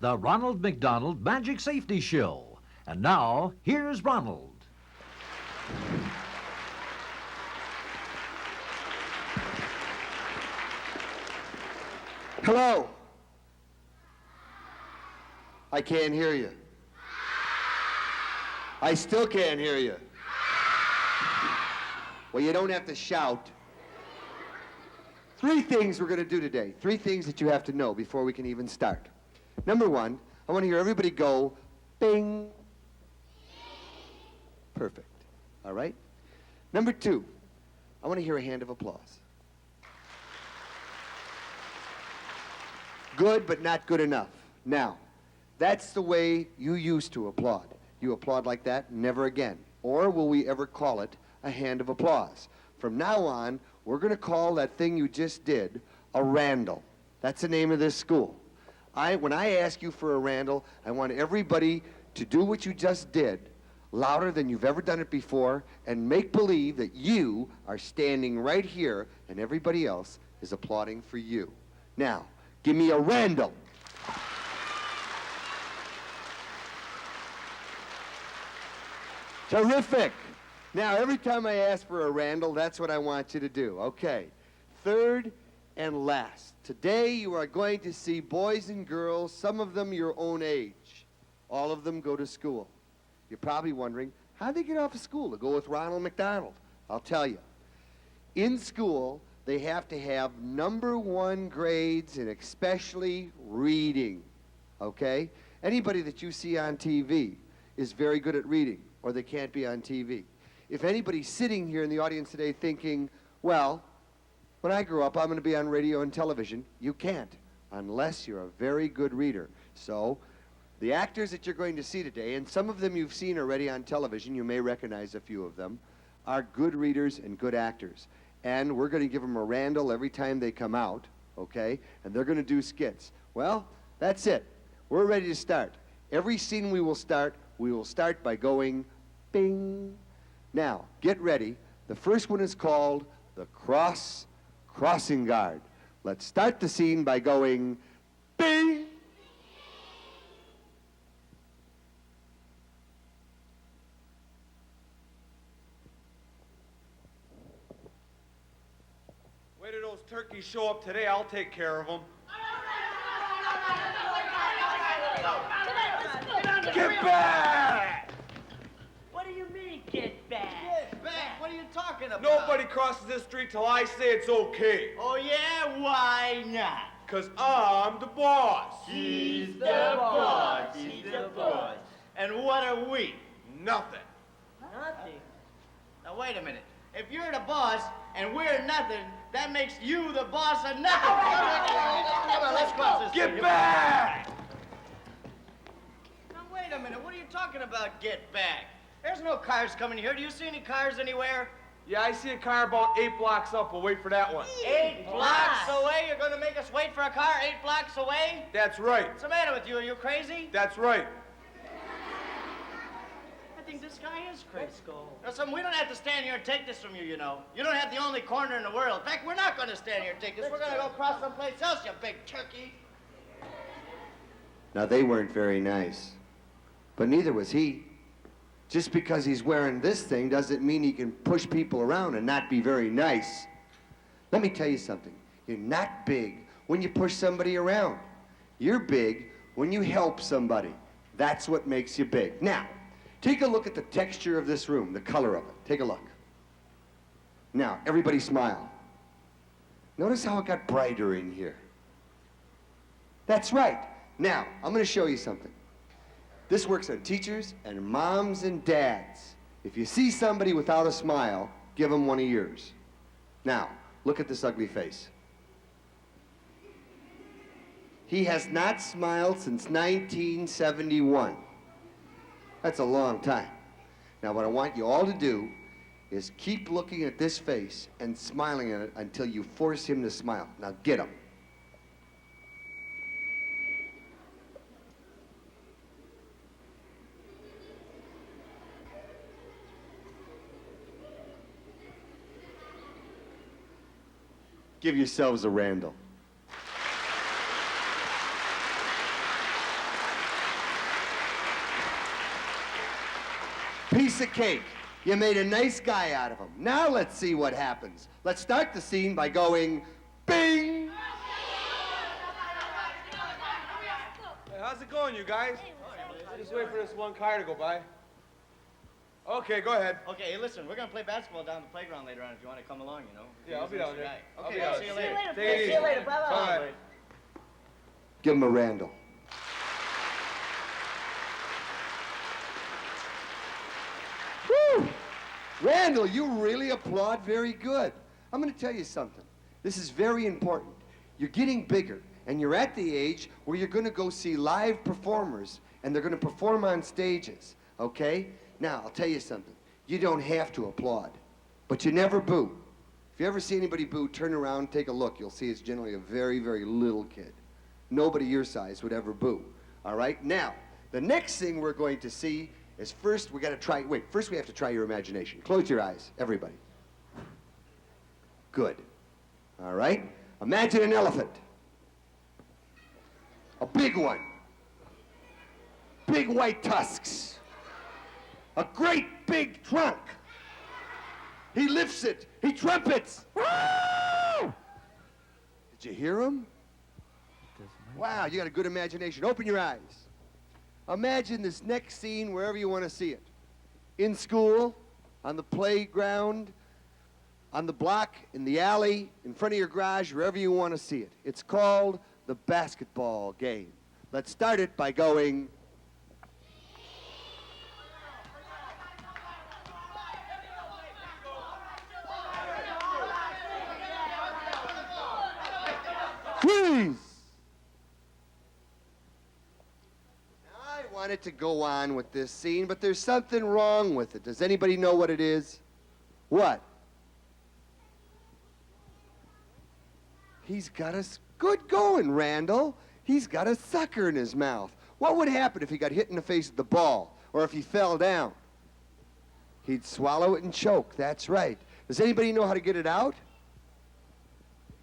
the Ronald McDonald Magic Safety Show. And now, here's Ronald. Hello. I can't hear you. I still can't hear you. Well, you don't have to shout. 3 things we're going to do today. 3 things that you have to know before we can even start. Number 1, I want to hear everybody go, bing. Perfect. All right? Number 2, I want to hear a hand of applause. Good, but not good enough. Now, that's the way you used to applaud. You applaud like that, never again. Or will we ever call it a hand of applause? From now on, we're going to call that thing you just did a Randall. That's the name of this school. When I ask you for a Randall, I want everybody to do what you just did, louder than you've ever done it before, and make believe that you are standing right here and everybody else is applauding for you. Now, give me a Randall. Terrific. Now, every time I ask for a Randall, that's what I want you to do. Okay. Third and last. Today, you are going to see boys and girls, some of them your own age. All of them go to school. You're probably wondering, how'd they get off of school to go with Ronald McDonald? I'll tell you. In school, they have to have #1 grades, and especially reading. Okay? Anybody that you see on TV is very good at reading, or they can't be on TV. If anybody's sitting here in the audience today thinking, well, when I grow up, I'm going to be on radio and television, you can't, unless you're a very good reader. So, the actors that you're going to see today, and some of them you've seen already on television, you may recognize a few of them, are good readers and good actors. And we're going to give them a Randall every time they come out, okay? And they're going to do skits. Well, that's it. We're ready to start. Every scene we will start by going bing. Now, get ready. The first one is called the crossing guard. Let's start the scene by going bing. Wait till those turkeys show up today, I'll take care of them. Get back! What do you mean, get back? Get back? What are you talking about? Nobody crosses this street till I say it's okay. Oh, yeah? Why not? 'Cause I'm the boss. He's the boss. He's the boss. And what are we? Nothing. Nothing. Now, wait a minute. If you're the boss and we're nothing, that makes you the boss of nothing. Come on, let's cross this Get street. back! Now, wait a minute. What are you talking about, get back? There's no cars coming here. Do you see any cars anywhere? Yeah, I see a car about 8 blocks up. We'll wait for that one. 8 blocks away? You're going to make us wait for a car 8 blocks away? That's right. What's the matter with you? Are you crazy? That's right. I think this guy is crazy. Let's go. Now, we don't have to stand here and take this from you, you know. You don't have the only corner in the world. In fact, we're not going to stand here and take this. We're going to go across someplace else, you big turkey. Now, they weren't very nice, but neither was he. Just because he's wearing this thing doesn't mean he can push people around and not be very nice. Let me tell you something. You're not big when you push somebody around. You're big when you help somebody. That's what makes you big. Now, take a look at the texture of this room, the color of it. Take a look. Now, everybody smile. Notice how it got brighter in here. That's right. Now, I'm going to show you something. This works on teachers and moms and dads. If you see somebody without a smile, give them one of yours. Now, look at this ugly face. He has not smiled since 1971. That's a long time. Now, what I want you all to do is keep looking at this face and smiling at it until you force him to smile. Now, get him. Give yourselves a Randall. piece of cake. You made a nice guy out of him. Now let's see what happens. Let's start the scene by going, bing! Hey, how's it going, you guys? Just wait for this one car to go by. Okay, go ahead. Okay, hey, listen, we're gonna play basketball down at the playground later on if you want to come along, you know. Yeah, I'll be down there. I'll be Okay, down. see you later. Take it See easy. you later. Bye-bye. All right. Give him a Randall. Woo! Randall, you really applaud very good. I'm going to tell you something. This is very important. You're getting bigger, and you're at the age where you're going to go see live performers, and they're going to perform on stages, okay? Now, I'll tell you something. You don't have to applaud, but you never boo. If you ever see anybody boo, turn around, take a look. You'll see it's generally a very, very little kid. Nobody your size would ever boo, all right? Now, the next thing we're going to see is first we got to try, first we have to try your imagination. Close your eyes, everybody. Good. All right? Imagine an elephant. A big one. Big white tusks. A great big trunk. He lifts it. He trumpets. Woo! Did you hear him? Wow, you got a good imagination. Open your eyes. Imagine this next scene wherever you want to see it. In school, on the playground, on the block, in the alley, in front of your garage, wherever you want to see it. It's called the basketball game. Let's start it by going... Freeze! I wanted to go on with this scene, but there's something wrong with it. Does anybody know what it is? What? He's got a... Good going, Randall. He's got a sucker in his mouth. What would happen if he got hit in the face with the ball, or if he fell down? He'd swallow it and choke. That's right. Does anybody know how to get it out?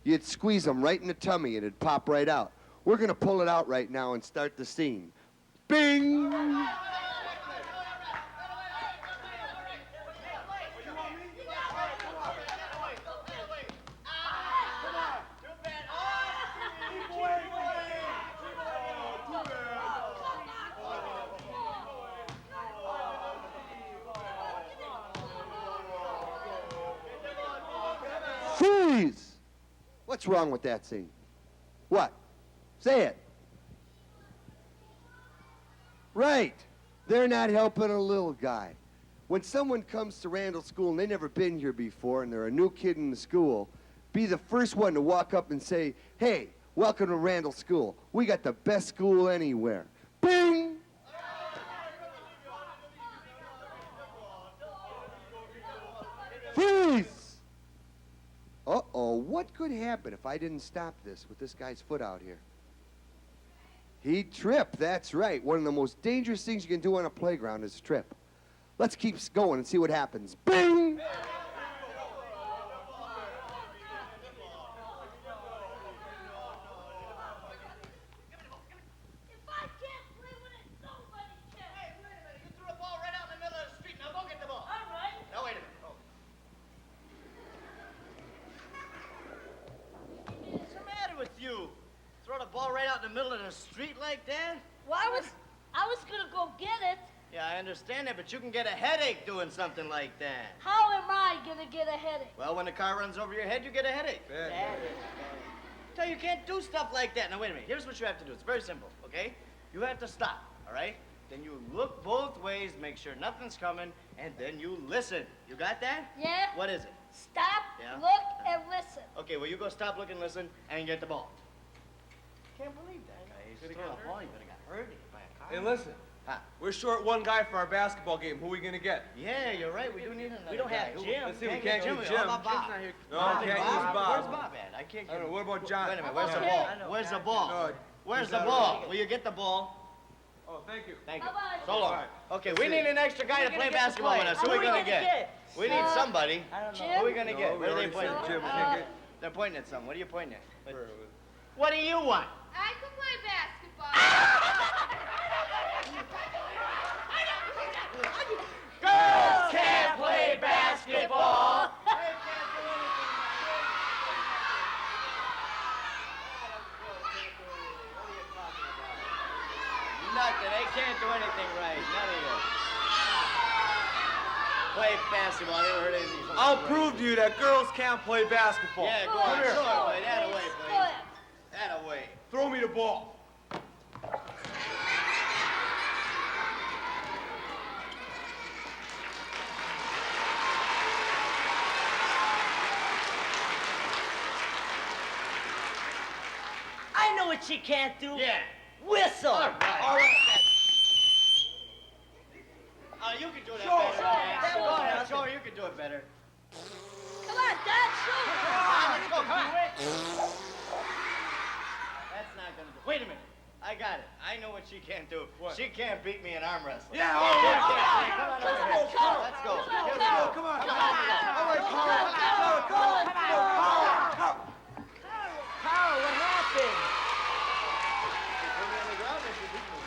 You'd squeeze him right in the tummy and it'd pop right out. We're going to pull it out right now and start the scene. Bing! Freeze! What's wrong with that scene? What? Say it. Right. They're not helping a little guy. When someone comes to Randall School and they've never been here before and they're a new kid in the school, be the first one to walk up and say, hey, welcome to Randall School. We got the best school anywhere. Bing! Freeze! Uh-oh, what could happen if I didn't stop this with this guy's foot out here? He'd trip, that's right. One of the most dangerous things you can do on a playground is trip. Let's keep going and see what happens. Bing! If I can't play with it, nobody can. Hey, wait a minute. You threw a ball right out in the middle of the street. Now go get the ball. All right. Now, wait a minute. Oh. What's the matter with you? Throw the ball right out in the middle of the street like that? Well, I was gonna go get it. Yeah, I understand that, but you can get a headache doing something like that. How am I gonna get a headache? Well, when the car runs over your head, you get a headache. Tell you can't do stuff like that. Now, wait a minute. Here's what you have to do. It's very simple, okay? You have to stop, all right? Then you look both ways, make sure nothing's coming, and then you listen. You got that? Yeah? What is it? Stop, Yeah? look, and listen. Okay, well, you go stop, look, and listen, and get the ball. Can't believe that guy. He's throwing a ball. He could have got hurt by a car. Hey, listen. Huh? We're short one guy for our basketball game. Who are we gonna get? Yeah, you're right. We do need another We don't guy. have Jim. Let's see, we Can't can't get use Jim. Jim. How about Bob? Jim's not here. No, Bob? can't use Where's Bob. Bob at? I can't I get don't know. him. What about John? Wait a minute. Where's the Okay. ball? I know. Where's the ball? No, Where's he's the out ball? already. Will you get the ball? Oh, thank you. Thank you. Bye-bye. So long. All right. Okay, Let's we see. need an extra guy to gonna play get to basketball play? with us. Who Who are are we we gonna gonna get? get? We need somebody. I don't know. Jim? Who are we gonna No, get? we Where are they already pointing? said Jim. We can't get. They're pointing at something. What are you pointing at? Where- What do you want? I can play basketball. Girls can't play basketball. Nothing. They can't do anything right. None of you. Play basketball. I never heard anything. I'll prove to you that girls can't play basketball. Yeah, go on. Come here. Show it, Blade. That away, Good. Blade. That away. Throw me the ball. I know what she can't do. Yeah. Whistle. All right. You can do that Show better. her. Dad. Show Go her. ahead, show her. You can do it better. Come on, Dad, shoot. Come on, let's go. Come on. That's not gonna do. Wait a minute. I got it. I know what she can't do. What? She can't beat me in arm wrestling. Yeah, Come all right. on, come on, Come on, over here. Carl. Let's go. Come on, Here we Carl. go. Come on. Come on. All right, Carl. Carl, what happened? Put me on the ground, and she beat me.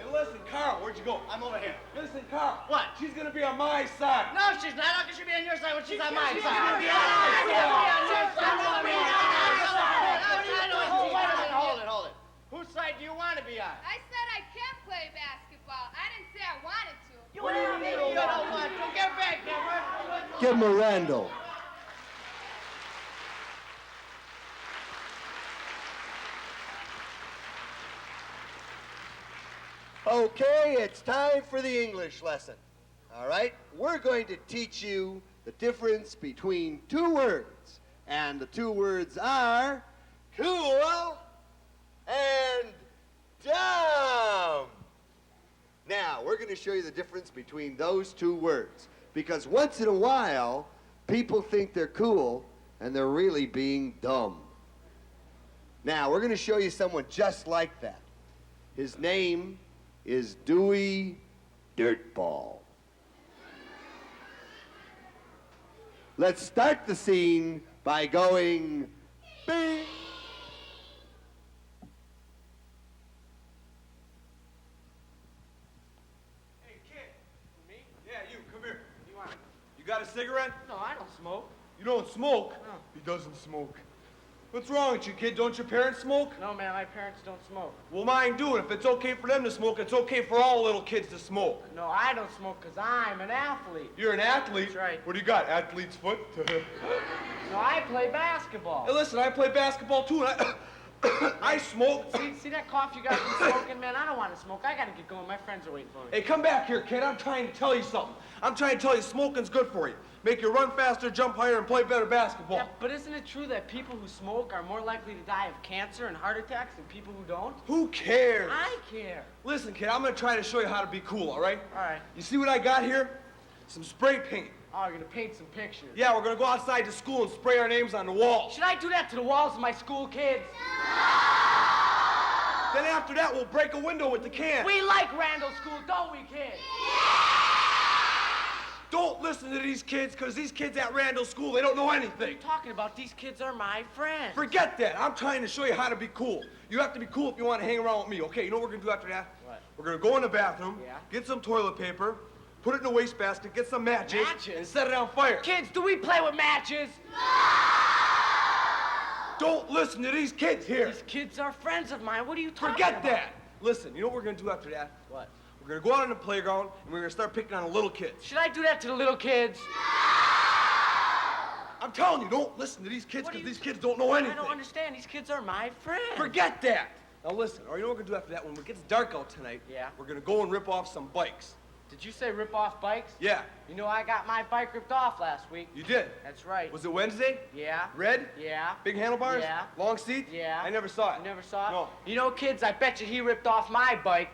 And listen, Carl, where'd you go? I'm over here. Listen, Carl. What? She's gonna be on my side. No, she's not. How can she be on your side when she's on my side? gonna be on our Hold it. Whose side do you want to be on? I said I can't play basketball. I didn't say I wanted to. You don't want to. Get back there. Give him a Randall. Okay, it's time for the English lesson. All right, we're going to teach you the difference between two words. And the two words are cool and dumb. Now, we're going to show you the difference between those two words. Because once in a while, people think they're cool and they're really being dumb. Now, we're going to show you someone just like that. His name is Dewey Dirtball. Let's start the scene by going bing. Hey, kid. Me? Yeah, you. Come here. You want? You got a cigarette? No, I don't smoke. You don't smoke? No. He doesn't smoke. What's wrong with you, kid? Don't your parents smoke? No, man, my parents don't smoke. Well, mine do. And if it's okay for them to smoke, it's okay for all little kids to smoke. No, I don't smoke because I'm an athlete. You're an athlete? That's right. What do you got? Athlete's foot? No, I play basketball. Hey, listen, I play basketball too, and I smoke. See that cough you got from smoking, man? I don't want to smoke. I got to get going. My friends are waiting for me. Hey, come back here, kid. I'm trying to tell you something. I'm trying to tell you smoking's good for you. Make you run faster, jump higher, and play better basketball. Yeah, but isn't it true that people who smoke are more likely to die of cancer and heart attacks than people who don't? Who cares? I care. Listen, kid, I'm gonna try to show you how to be cool, all right? All right. You see what I got here? Some spray paint. Oh, you're going to paint some pictures. Yeah, we're gonna go outside to school and spray our names on the wall. Should I do that to the walls of my school, kids? Then after that, we'll break a window with the can. We like Randall School, don't we, kids? Don't listen to these kids, because these kids at Randall School, they don't know What anything. are you talking about? These kids are my friends. Forget that. I'm trying to show you how to be cool. You have to be cool if you want to hang around with me, okay? You know what we're going to do after that? What? We're going to go in the bathroom, Yeah. get some toilet paper, put it in a wastebasket, get some matches, Matches? and set it on fire. Kids, do we play with matches? Don't listen to these kids here. These kids are friends of mine. What are you talking Forget about? that. Listen, you know what we're going to do after that? What? We're going to go out on the playground, and we're going to start picking on the little kids. Should I do that to the little kids? I'm telling you, don't listen to these kids, What are because you- these kids don't know anything. I don't understand. These kids are my friends. Forget that. Now listen, or you know what we're going to do after that? When it gets dark out tonight, Yeah. we're going to go and rip off some bikes. Did you say rip off bikes? Yeah, You know, I got my bike ripped off last week. you did. That's right. Was it Wednesday? Yeah. Red? Yeah. Big handlebars? Yeah. Long seat? Yeah. I never saw it. You never saw it? No. You know, kids, I bet you he ripped off my bike.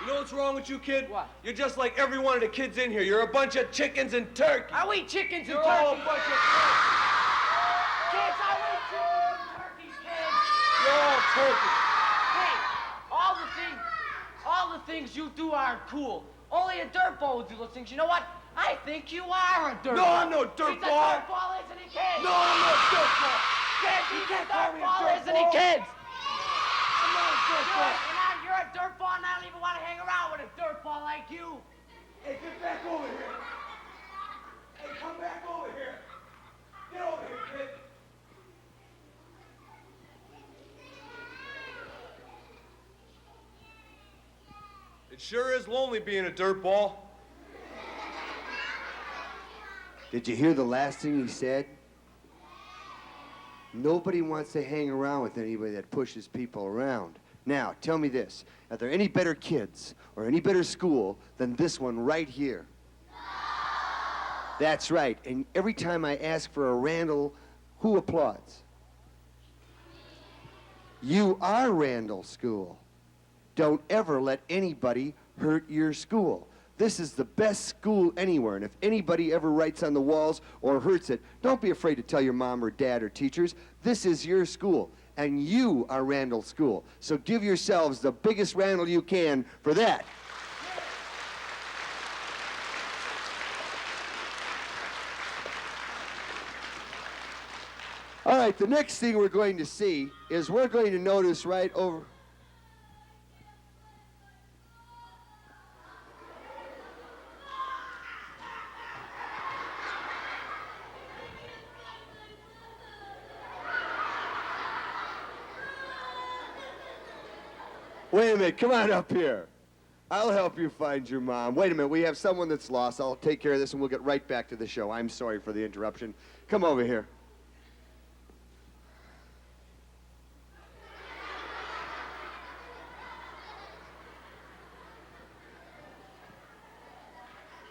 You know what's wrong with you, kid? What? You're just like every one of the kids in here. You're a bunch of chickens and turkeys. I eat chickens and You're all a turkeys. bunch of turkeys. Kids, I eat chickens and turkeys, kids. You're all turkeys. Hey, all the things you do aren't cool. Only a dirtball would do those things. You know what? I think you are a dirtball. No, I'm no He's a dirtball. dirtball, isn't he, kids? No, I'm not dirtball. Kids, he's a can't call me a dirtball, isn't he, dirtball. kids? I'm not a dirtball. You're a back over here. Hey, come back over here. Get over here, kid. It sure is lonely being a dirtball. Did you hear the last thing he said? Nobody wants to hang around with anybody that pushes people around. Now, tell me this. Are there any better kids or any better school than this one right here? That's right. And every time I ask for a Randall, who applauds? You are Randall School. Don't ever let anybody hurt your school. This is the best school anywhere, and if anybody ever writes on the walls or hurts it, don't be afraid to tell your mom or dad or teachers. This is your school, and you are Randall School. So give yourselves the biggest Randall you can for that. All right, the next thing we're going to see is we're going to notice right over... Wait a minute, come on up here. I'll help you find your mom. Wait a minute, we have someone that's lost. I'll take care of this and we'll get right back to the show. I'm sorry for the interruption. Come over here.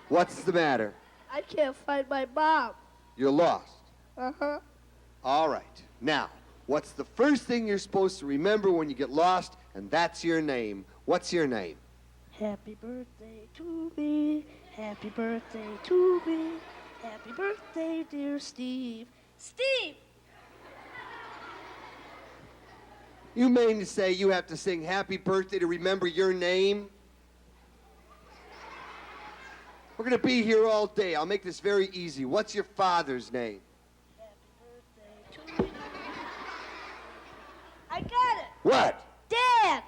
What's the matter? I can't find my mom. You're lost. Uh-huh. All right. Now, what's the first thing you're supposed to remember when you get lost? And that's your name. What's your name? Happy birthday to me. Happy birthday to me. Happy birthday, dear Steve. Steve! You mean to say you have to sing happy birthday to remember your name? We're going to be here all day. I'll make this very easy. What's your father's name? Happy birthday to me. I got it. What? Dad!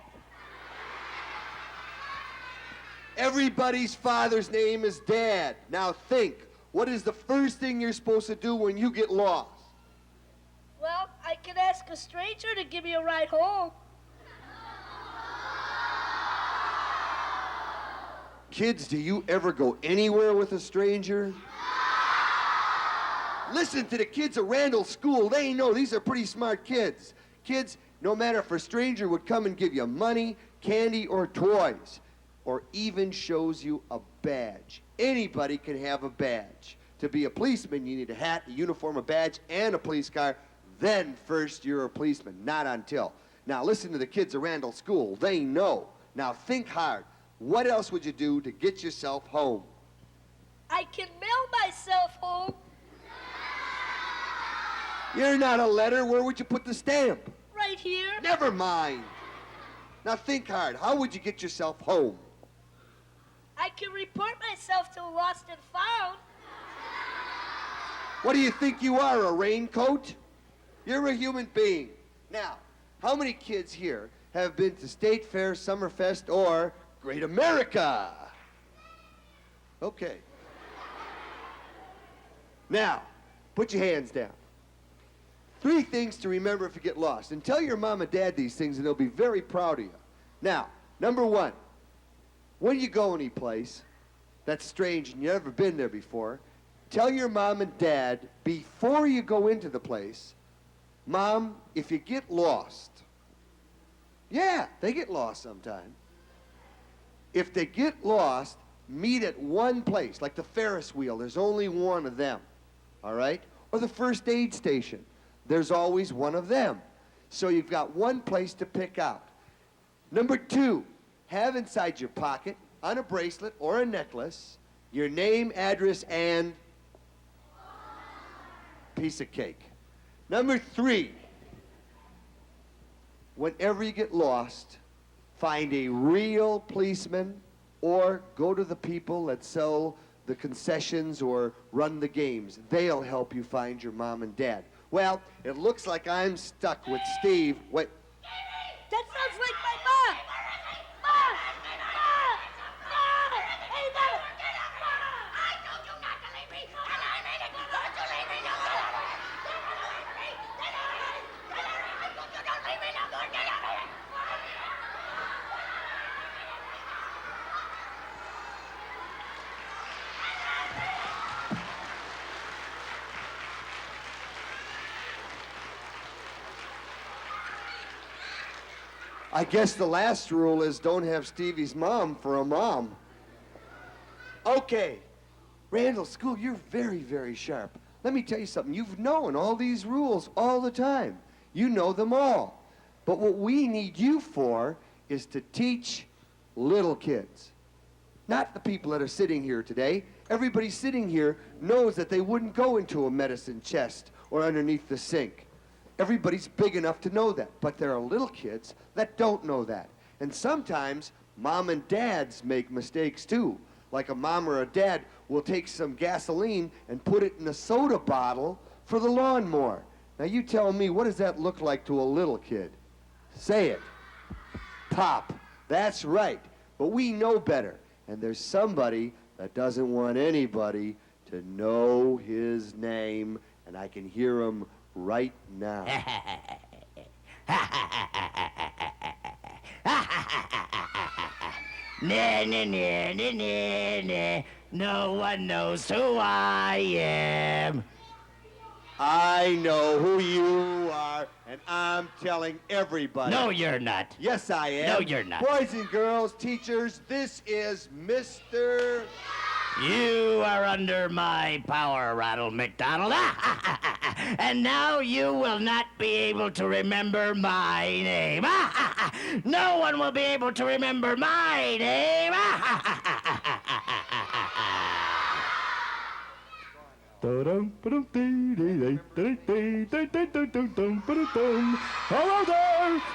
Everybody's father's name is Dad. Now think, what is the first thing you're supposed to do when you get lost? Well, I can ask a stranger to give me a ride home. Kids, do you ever go anywhere with a stranger? Listen to the kids at Randall School. They know these are pretty smart kids. Kids, no matter if a stranger would come and give you money, candy, or toys, or even shows you a badge. Anybody can have a badge. To be a policeman, you need a hat, a uniform, a badge, and a police car. Then first you're a policeman, not until. Now listen to the kids at Randall School. They know. Now think hard. What else would you do to get yourself home? I can mail myself home. You're not a letter. Where would you put the stamp? Right here. Never mind. Now think hard. How would you get yourself home? I can report myself to Lost and Found. What do you think you are, a raincoat? You're a human being. Now, how many kids here have been to State Fair, Summerfest, or Great America? Okay. Now, put your hands down. 3 things to remember if you get lost. And tell your mom and dad these things and they'll be very proud of you. Now, number 1, when you go any place that's strange and you've never been there before, tell your mom and dad before you go into the place, Mom, if you get lost, yeah, they get lost sometime. If they get lost, meet at one place, like the Ferris wheel. There's only one of them, all right? Or the first aid station. There's always one of them. So you've got one place to pick out. Number 2, have inside your pocket, on a bracelet or a necklace, your name, address, and piece of cake. Number 3, whenever you get lost, find a real policeman or go to the people that sell the concessions or run the games. They'll help you find your mom and dad. Well, it looks like I'm stuck with Steve. Wait. That sounds like my mom. Mom! Mom! Mom! Hey, Mom! I guess the last rule is don't have Stevie's mom for a mom. Okay. Randall, school, you're very, very sharp. Let me tell you something. You've known all these rules all the time. You know them all. But what we need you for is to teach little kids. Not the people that are sitting here today. Everybody sitting here knows that they wouldn't go into a medicine chest or underneath the sink. Everybody's big enough to know that. But there are little kids that don't know that. And sometimes mom and dads make mistakes too. Like a mom or a dad will take some gasoline and put it in a soda bottle for the lawnmower. Now you tell me, what does that look like to a little kid? Say it. Pop. That's right. But we know better. And there's somebody that doesn't want anybody to know his name, and I can hear him right now. Nah, nah, nah, nah, nah, nah. No one knows who I am. I know who you are, and I'm telling everybody. No, you're not. Yes, I am. No, you're not. Boys and girls, teachers, this is Mr. You are under my power, Ronald McDonald. And now you will not be able to remember my name. No one will be able to remember my name.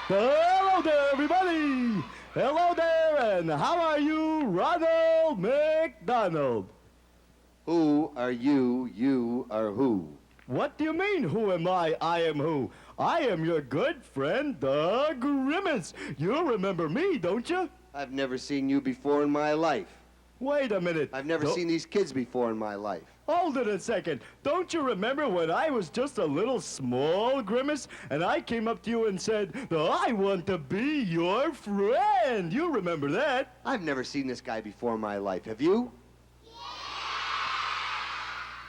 Hello there, everybody. Hello there, and how are you, Ronald McDonald? Who are you? You are who? What do you mean, who am I am who? I am your good friend, the Grimace. You remember me, don't you? I've never seen you before in my life. Wait a minute. I've never seen these kids before in my life. Hold it a second. Don't you remember when I was just a little small Grimace and I came up to you and said, I want to be your friend? You remember that? I've never seen this guy before in my life. Have you?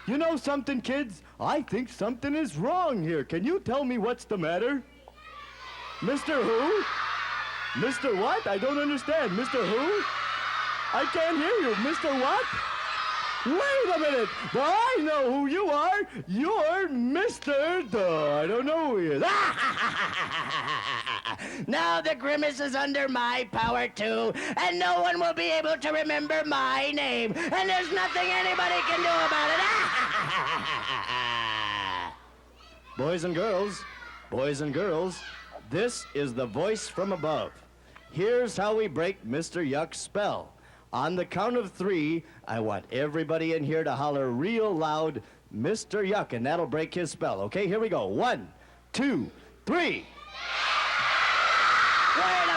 You know something, kids? I think something is wrong here. Can you tell me what's the matter? Mr. Who? Mr. what? I don't understand. Mr. Who? I can't hear you. Mr. what? Wait a minute. I know who you are. You're Mr. Duh. I don't know who he is. Now the Grimace is under my power too, and no one will be able to remember my name, and there's nothing anybody can do about it. Boys and girls, this is the voice from above. Here's how we break Mr. Yuck's spell. On the count of 3, I want everybody in here to holler real loud, Mr. Yuck, and that'll break his spell. Okay, here we go. 1, 2, 3.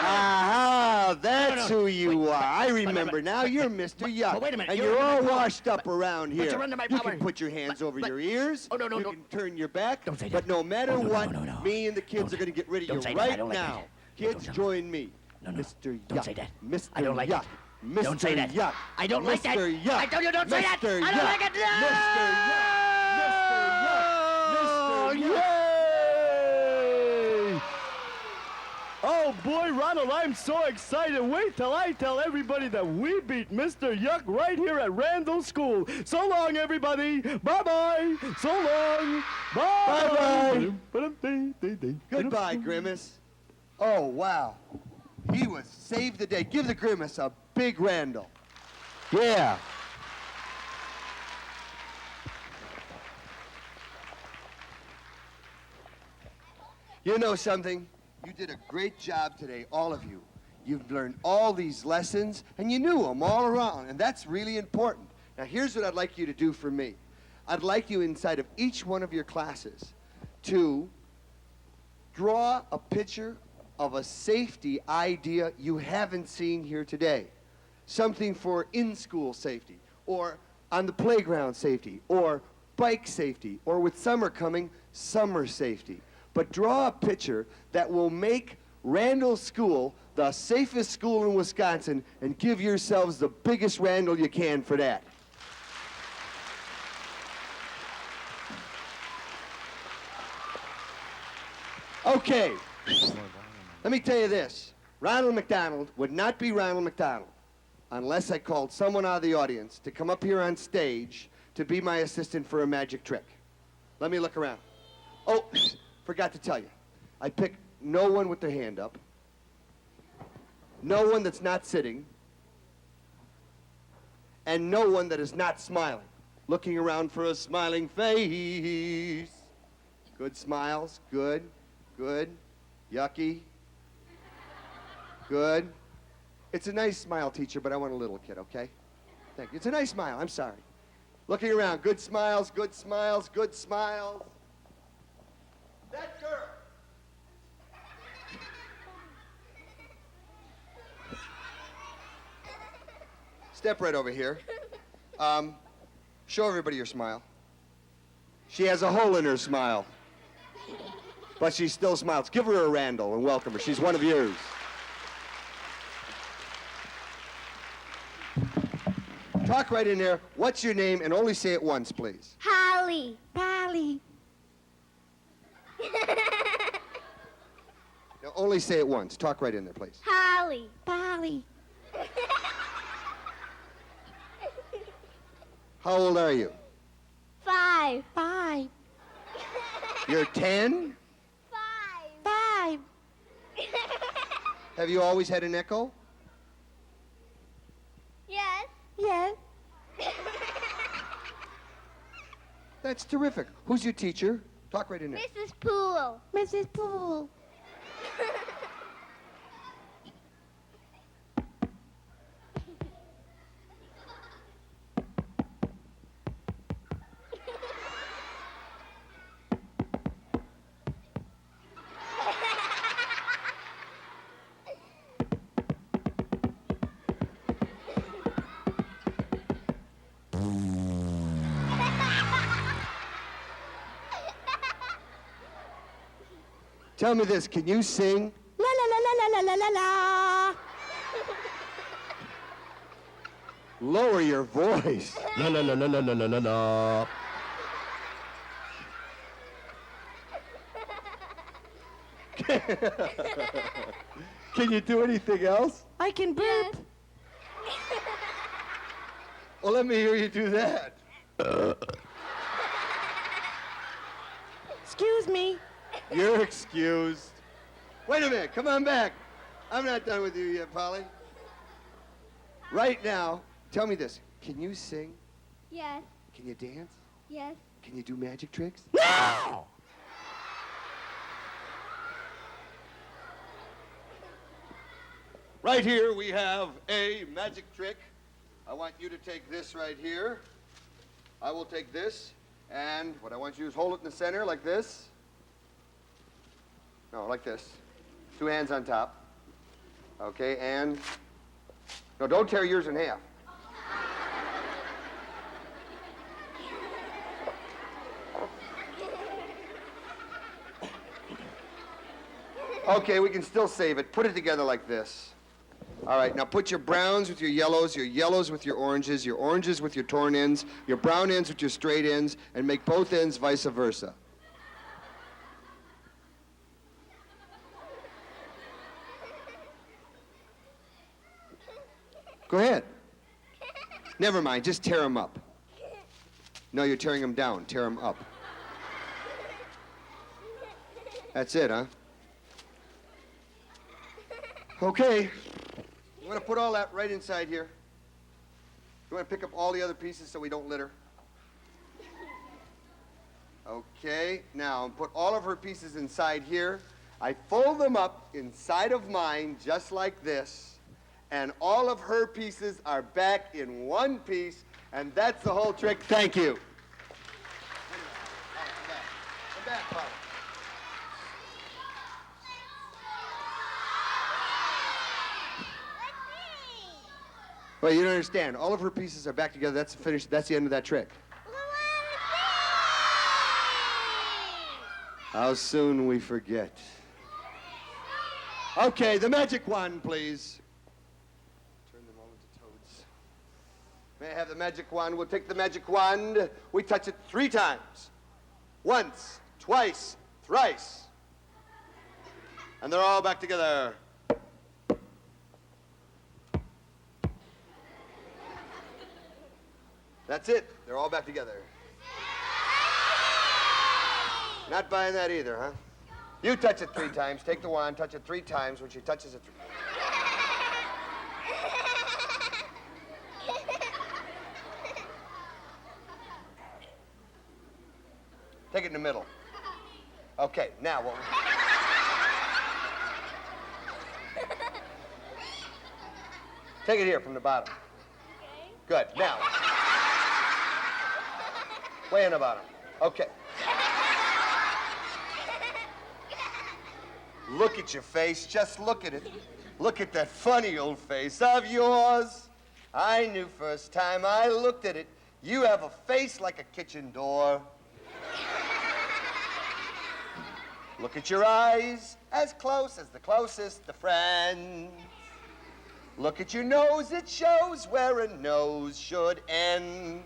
Aha, that's who you are. I remember now. You're Mr. Yuck. wait a minute. And You're you're all under my power. washed up around here. you're under my You power. can put your hands over your ears. Oh, no, You don't. can turn your back. Don't say But that. no matter Oh, no, what, no. me and the kids are going to get rid of Don't you say that. I right don't like now. that. Kids, Don't. join me. No. Mr. Yuck. Don't say that. Mr. I don't like Yuck. it. Mr. Don't say that. Yuck. I don't like that. Mr. Yuck. I told you don't say that. Mr. I don't Yuck. like it. Mr. Yuck. Mr. Yuck. Mr. Yuck. Yay! Oh boy, Ronald, I'm so excited. Wait till I tell everybody that we beat Mr. Yuck right here at Randall School. So long, everybody. Bye-bye. So long. Bye. Bye-bye. Goodbye, Grimace. Oh, wow. He was saved the day. Give the Grimace a big Randall. Yeah. You know something? You did a great job today, all of you. You've learned all these lessons, and you knew them all around, and that's really important. Now, here's what I'd like you to do for me. I'd like you inside of each one of your classes to draw a picture of a safety idea you haven't seen here today. Something for in-school safety, or on the playground safety, or bike safety, or with summer coming, summer safety. But draw a picture that will make Randall School the safest school in Wisconsin, and give yourselves the biggest Randall you can for that. Okay. Let me tell you this. Ronald McDonald would not be Ronald McDonald unless I called someone out of the audience to come up here on stage to be my assistant for a magic trick. Let me look around. Oh, forgot to tell you. I picked no one with their hand up, no one that's not sitting, and no one that is not smiling. Looking around for a smiling face. Good smiles, good, good, yucky, good. It's a nice smile, teacher, but I want a little kid, okay? Thank you. It's a nice smile, I'm sorry. Looking around, good smiles, good smiles, good smiles. That girl. Step right over here. Show everybody your smile. She has a hole in her smile, but she still smiles. Give her a Randall and welcome her. She's one of yours. Talk right in there. What's your name? And only say it once, please. Holly. Polly. Now, only say it once. Talk right in there, please. Holly. Polly. How old are you? 5. 5. You're 10? 5. Have you always had an echo? Yes. Yes. That's terrific. Who's your teacher? Talk right in there. Mrs. Poole. Mrs. Poole. Tell me this, can you sing? La la la la la la la la. Lower your voice. La la la la la la la la la. Can you do anything else? I can burp. Well, let me hear you do that. Excuse me. You're excused. Wait a minute, come on back. I'm not done with you yet, Polly. Right now, tell me this. Can you sing? Yes. Can you dance? Yes. Can you do magic tricks? No! Right here we have a magic trick. I want you to take this right here. I will take this, and what I want you to do is hold it in the center like this. No, like this. 2 hands on top. Okay, and... No, don't tear yours in half. Okay, we can still save it. Put it together like this. All right, now put your browns with your yellows with your oranges with your torn ends, your brown ends with your straight ends, and make both ends vice versa. Go ahead. Never mind, just tear them up. No, you're tearing them down. Tear them up. That's it, huh? Okay. You want to put all that right inside here? You want to pick up all the other pieces so we don't litter? Okay. Now, put all of her pieces inside here. I fold them up inside of mine just like this. And all of her pieces are back in one piece, and that's the whole trick. Thank you. Come back, Polly. Well, you don't understand. All of her pieces are back together. That's finished. That's the end of that trick. How soon we forget. Okay, the magic wand, please. Turn them all into toads. May I have the magic wand? We'll take the magic wand. We touch it 3 times. Once, twice, thrice. And they're all back together. That's it. They're all back together. Not buying that either, huh? You touch it 3 times. Take the wand, touch it 3 times. When she touches it 3 Take it in the middle. Okay, now what? Take it here from the bottom. Okay. Good. Now. Way in the bottom. Okay. Look at your face. Just look at it. Look at that funny old face of yours. I knew first time I looked at it, you have a face like a kitchen door. Look at your eyes, as close as the closest of friends. Look at your nose, it shows where a nose should end.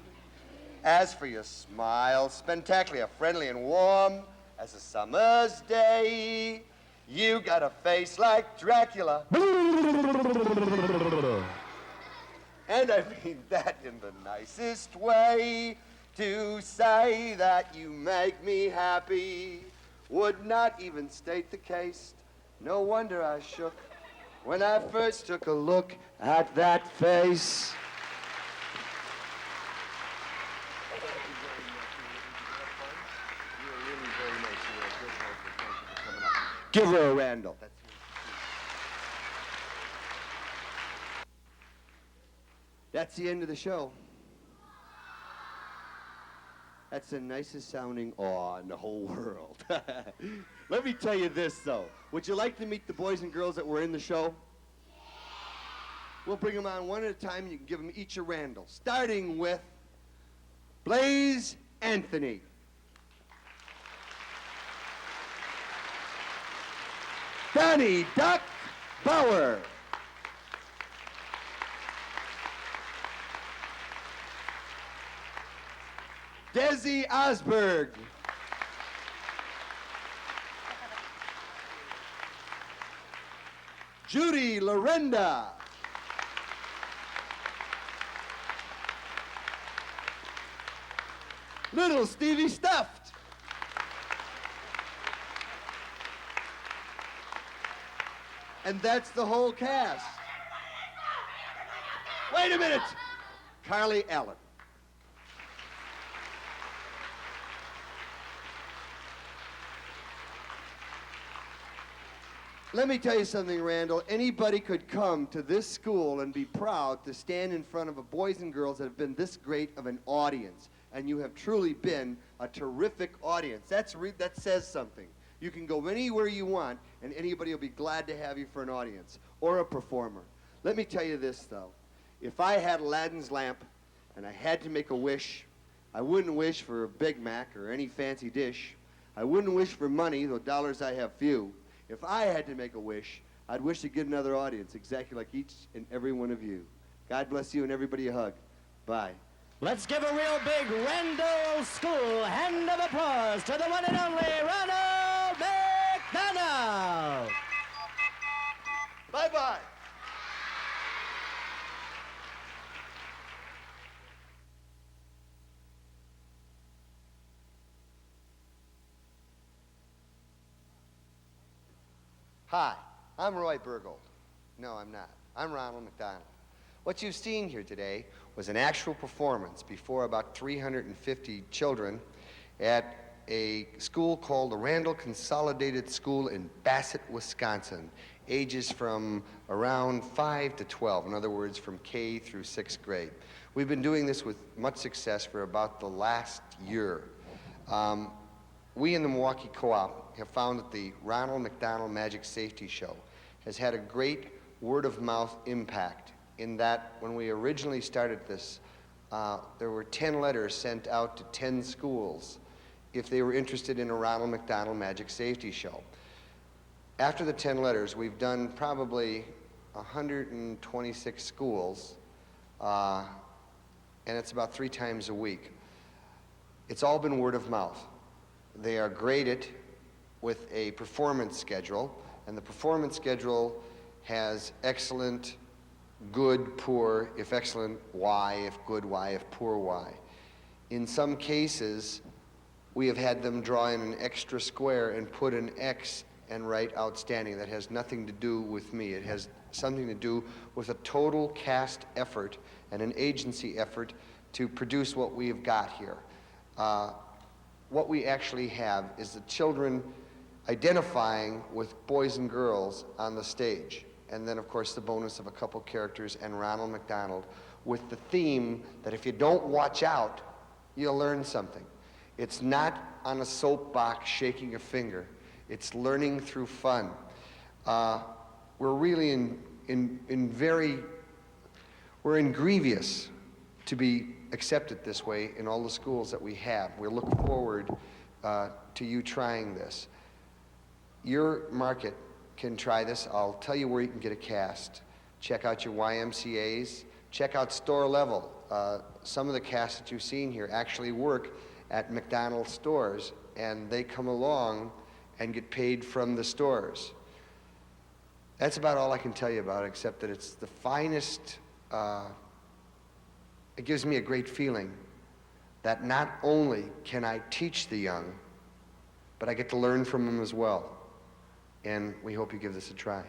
As for your smile, spectacular, friendly and warm as a summer's day. You got a face like Dracula. And I mean that in the nicest way. To say that you make me happy would not even state the case. No wonder I shook when I first took a look at that face. Give her a Randall. That's the end of the show. That's the nicest sounding awe in the whole world. Let me tell you this, though. Would you like to meet the boys and girls that were in the show? We'll bring them on one at a time, and you can give them each a Randall, starting with Blaze Anthony. Donnie Duck Bauer. Desi Osberg. Judy Lorenda. Little Stevie Stuffed. And that's the whole cast. Wait a minute. Carly Allen. Let me tell you something, Randall. Anybody could come to this school and be proud to stand in front of a boys and girls that have been this great of an audience. And you have truly been a terrific audience. That says something. You can go anywhere you want, and anybody will be glad to have you for an audience or a performer. Let me tell you this, though. If I had Aladdin's lamp and I had to make a wish, I wouldn't wish for a Big Mac or any fancy dish. I wouldn't wish for money, though dollars I have few. If I had to make a wish, I'd wish to get another audience exactly like each and every one of you. God bless you and everybody a hug. Bye. Let's give a real big Randall School hand of applause to the one and only Ronald McDonald. Bye-bye. Hi, I'm Roy Burgold. No, I'm not. I'm Ronald McDonald. What you've seen here today was an actual performance before about 350 children at a school called the Randall Consolidated School in Bassett, Wisconsin, ages from around 5 to 12, in other words, from K through 6th grade. We've been doing this with much success for about the last year. We in the Milwaukee Co-op have found that the Ronald McDonald Magic Safety Show has had a great word-of-mouth impact in that when we originally started this, there were 10 letters sent out to 10 schools if they were interested in a Ronald McDonald Magic Safety Show. After the 10 letters, we've done probably 126 schools, and it's about 3 times a week. It's all been word of mouth. They are graded with a performance schedule, and the performance schedule has excellent good, poor, if excellent, why, if good, why, if poor, why. In some cases, we have had them draw in an extra square and put an X and write outstanding. That has nothing to do with me. It has something to do with a total cast effort and an agency effort to produce what we have got here. What we actually have is the children identifying with boys and girls on the stage. And then, of course, the bonus of a couple characters and Ronald McDonald with the theme that if you don't watch out, you'll learn something. It's not on a soapbox shaking a finger. It's learning through fun. We're really we're ingrivious to be accepted this way in all the schools that we have. We look forward to you trying this. Your market can try this. I'll tell you where you can get a cast. Check out your YMCAs. Check out store level. Some of the casts that you've seen here actually work at McDonald's stores, and they come along and get paid from the stores. That's about all I can tell you about it, except that it's the finest. It gives me a great feeling that not only can I teach the young, but I get to learn from them as well. And we hope you give this a try.